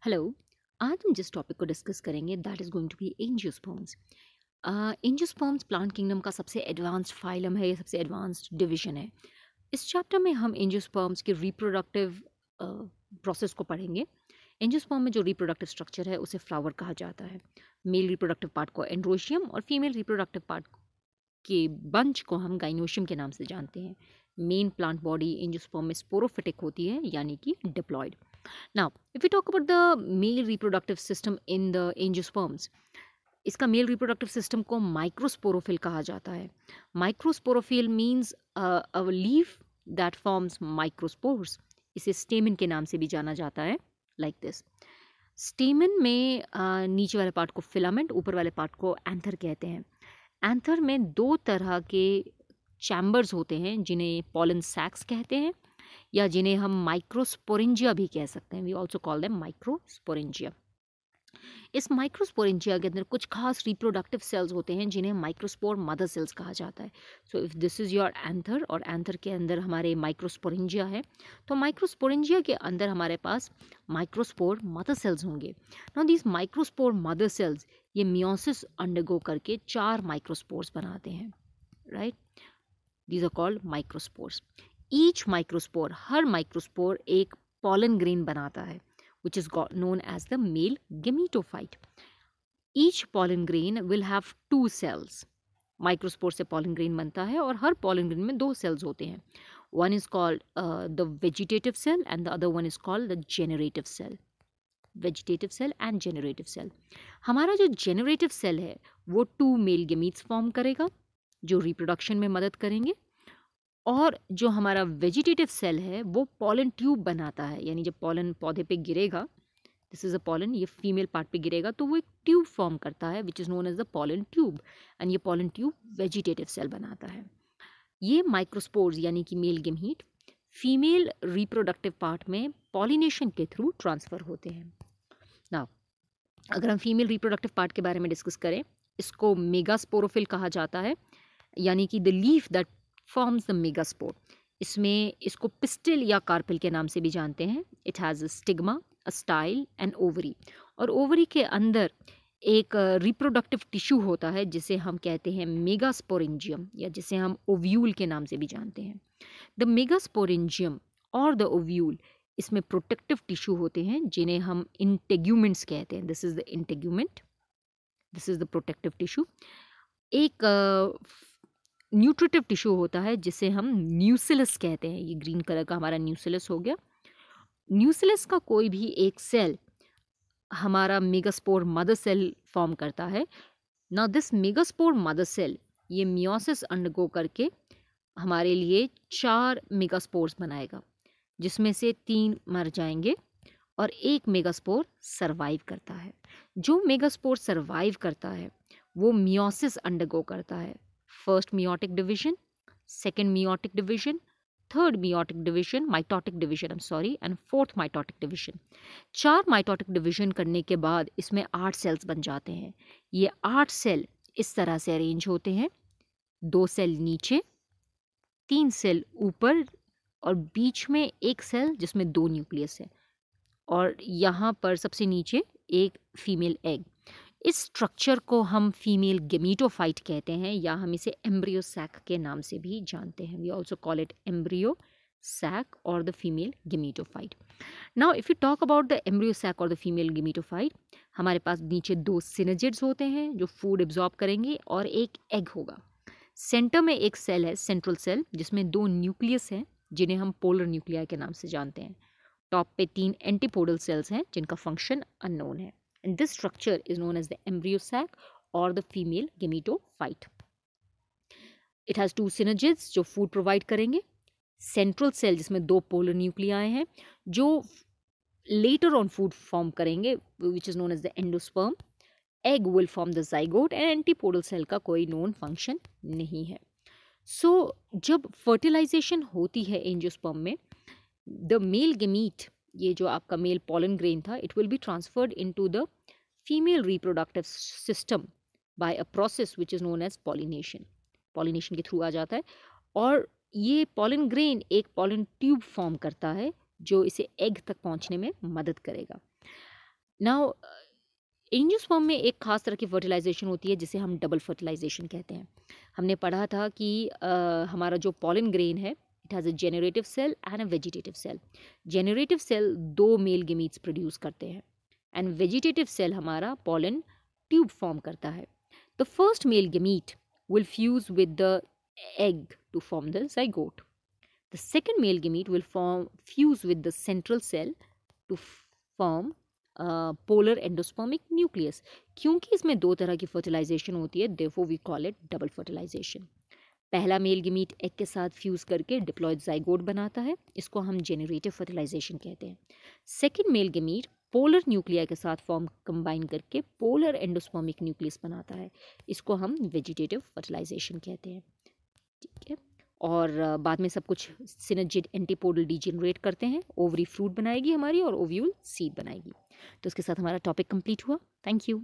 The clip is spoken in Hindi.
हेलो। आज हम जिस टॉपिक को डिस्कस करेंगे that is going to be angiosperms. Angiosperms plant kingdom का सबसे एडवांस्ड फाइलम है, ये सबसे एडवांस्ड डिवीजन है। इस चैप्टर में हम एंजियोस्पर्म्स के रिप्रोडक्टिव प्रोसेस को पढ़ेंगे। एंजियोस्पर्म में जो रिप्रोडक्टिव स्ट्रक्चर है उसे फ्लावर कहा जाता है। मेल रिप्रोडक्टिव पार्ट को एंड्रोशियम और फीमेल रिप्रोडक्टिव पार्ट के बंच को हम गाइनोशियम के नाम से जानते हैं। मेन प्लांट बॉडी एंजियोस्पर्म में स्पोरोफिटिक होती है, यानी कि diploid. Now, if we talk about the male reproductive system in the angiosperms, इसका मेल रिप्रोडक्टिव सिस्टम को माइक्रोस्पोरोफिल कहा जाता है। Microsporophyll means a leaf that forms microspores. इसे स्टेमन के नाम से भी जाना जाता है, लाइक दिस। स्टेमन में नीचे वाले पार्ट को फिलामेंट, ऊपर वाले पार्ट को एंथर कहते हैं। एंथर में दो तरह के चैम्बर्स होते हैं जिन्हें पॉलन सैक्स कहते हैं, या जिन्हें हम माइक्रोस्पोरेंजिया भी कह सकते हैं। We also call them microsporangia. इस माइक्रोस्पोरेंजिया के अंदर कुछ खास रिप्रोडक्टिव सेल्स होते हैं जिन्हें माइक्रोस्पोर मदर सेल्स कहा जाता है। So if this is your anther और एंथर के अंदर हमारे माइक्रोस्पोरेंजिया है, तो माइक्रोस्पोरेंजिया के अंदर हमारे पास माइक्रोस्पोर मदर सेल्स होंगे। Now these microspore mother cells ये मियोसिस अंडरगो करके 4 माइक्रोस्पोर्स बनाते हैं, right. These are called microspores. Each microspore, हर माइक्रोस्पोर एक पॉलन ग्रेन बनाता है, which is known as the male gametophyte. Each pollen grain will have 2 cells. Microspore से pollen grain बनता है और हर pollen grain में 2 cells होते हैं. One is called the vegetative cell and the other one is called the generative cell. Vegetative cell and generative cell. हमारा जो generative cell है वो 2 male gametes फॉर्म करेगा जो रिप्रोडक्शन में मदद करेंगे, और जो हमारा वेजिटेटिव सेल है वो पॉलन ट्यूब बनाता है। यानी जब पॉलन पौधे पे गिरेगा, दिस इज अ पॉलन, ये फीमेल पार्ट पे गिरेगा तो वो एक ट्यूब फॉर्म करता है which is known as the pollen tube, and ये पॉलन ट्यूब वेजिटेटिव सेल बनाता है। ये माइक्रोस्पोर्स यानी कि male gamete female reproductive part में पॉलिनेशन के थ्रू ट्रांसफर होते हैं। नाउ अगर हम फीमेल रिप्रोडक्टिव पार्ट के बारे में डिस्कस करें, इसको मेगास्पोरोफिल कहा जाता है, यानी कि the leaf that forms the megaspore. इसमें इसको पिस्टिल या कार्पिल के नाम से भी जानते हैं। It has a stigma, a style and ovary, और ओवरी के अंदर एक रिप्रोडक्टिव टिश्यू होता है जिसे हम कहते हैं मेगास्पोरेंजियम, या जिसे हम ओव्यूल के नाम से भी जानते हैं। द मेगास्पोरेंजियम और द ओव्यूल, इसमें प्रोटेक्टिव टिश्यू होते हैं जिन्हें हम इंटेग्यूमेंट्स कहते हैं। This is the integument, this is the protective tissue. एक न्यूट्रिटिव टिश्यू होता है जिसे हम न्यूसिलस कहते हैं। ये ग्रीन कलर का हमारा न्यूसिलस हो गया। न्यूसिलस का कोई भी एक सेल हमारा मेगास्पोर मदर सेल फॉर्म करता है। Now this megaspore mother cell ये मियोसिस अंडरगो करके हमारे लिए 4 मेगास्पोर्स बनाएगा, जिसमें से 3 मर जाएंगे और एक मेगास्पोर सरवाइव करता है। जो मेगास्पोर सरवाइव करता है वो मियोसिस अंडरगो करता है। First meiotic division, second meiotic division, third meiotic division, mitotic division, I am sorry, and fourth mitotic division. 4 mitotic division करने के बाद इसमें 8 सेल्स बन जाते हैं। ये 8 सेल इस तरह से अरेंज होते हैं, 2 सेल नीचे, 3 सेल ऊपर, और बीच में एक सेल जिसमें 2 न्यूक्लियस है, और यहाँ पर सबसे नीचे एक फीमेल एग। इस स्ट्रक्चर को हम फीमेल गेमीटोफाइट कहते हैं, या हम इसे एम्ब्रियो सैक के नाम से भी जानते हैं। We also call it embryo sac और the female gametophyte. Now if you talk about the embryo sac और द फीमेल गेमीटोफाइट, हमारे पास नीचे 2 सिनेजिड्स होते हैं जो फूड एब्जॉर्ब करेंगे, और एक एग होगा। सेंटर में एक सेल है, सेंट्रल सेल, जिसमें 2 न्यूक्लियस हैं जिन्हें हम पोलर न्यूक्लियाई के नाम से जानते हैं। टॉप पे 3 एंटीपोडल सेल्स हैं जिनका फंक्शन अननोन है, and this structure is known as the embryo sac or the female gametophyte. It has 2 synergids जो food provide करेंगे, central cell जिसमें 2 polar nuclei हैं जो later on food form करेंगे, which is known as the endosperm. Egg will form the zygote, and antipodal cell का कोई known function नहीं है। So जब fertilization होती है एंजियोस्पर्म में, the male gamete, ये जो आपका मेल पॉलन ग्रेन था, it will be transferred into the female reproductive system by a process which is known as pollination. Pollination के थ्रू आ जाता है, और ये पॉलन ग्रेन एक पॉलन ट्यूब फॉर्म करता है जो इसे एग तक पहुंचने में मदद करेगा। नाउ एंजियोस्पर्म में एक खास तरह की फर्टिलाइजेशन होती है जिसे हम डबल फर्टिलाइजेशन कहते हैं। हमने पढ़ा था कि हमारा जो पॉलन ग्रेन है, it has a generative cell and a vegetative cell. Generative cell 2 male gametes produce करते हैं एंड वेजिटेटिव सेल हमारा पॉलन ट्यूब फॉर्म करता है। The first male gamete will fuse with the egg to form the zygote. The second male gamete will fuse with the central cell to form polar endospermic nucleus. क्योंकि इसमें दो तरह की फर्टिलाइजेशन होती है, therefore we call it double fertilization. पहला मेल गेमीट एग के साथ फ्यूज करके डिप्लॉयड जाइगोट बनाता है, इसको हम जेनरेटिव फर्टिलाइजेशन कहते हैं। Second male gamete polar nuclei के साथ फॉर्म कंबाइन करके पोलर एंडोस्पर्मिक न्यूक्लियस बनाता है, इसको हम वेजिटेटिव फर्टिलाइजेशन कहते हैं। ठीक है, और बाद में सब कुछ सिनर्जिड एंटीपोडल डीजेनरेट करते हैं, ओवरी फ्रूट बनाएगी हमारी और ओव्यूल सीड बनाएगी। तो इसके साथ हमारा टॉपिक कंप्लीट हुआ। Thank you.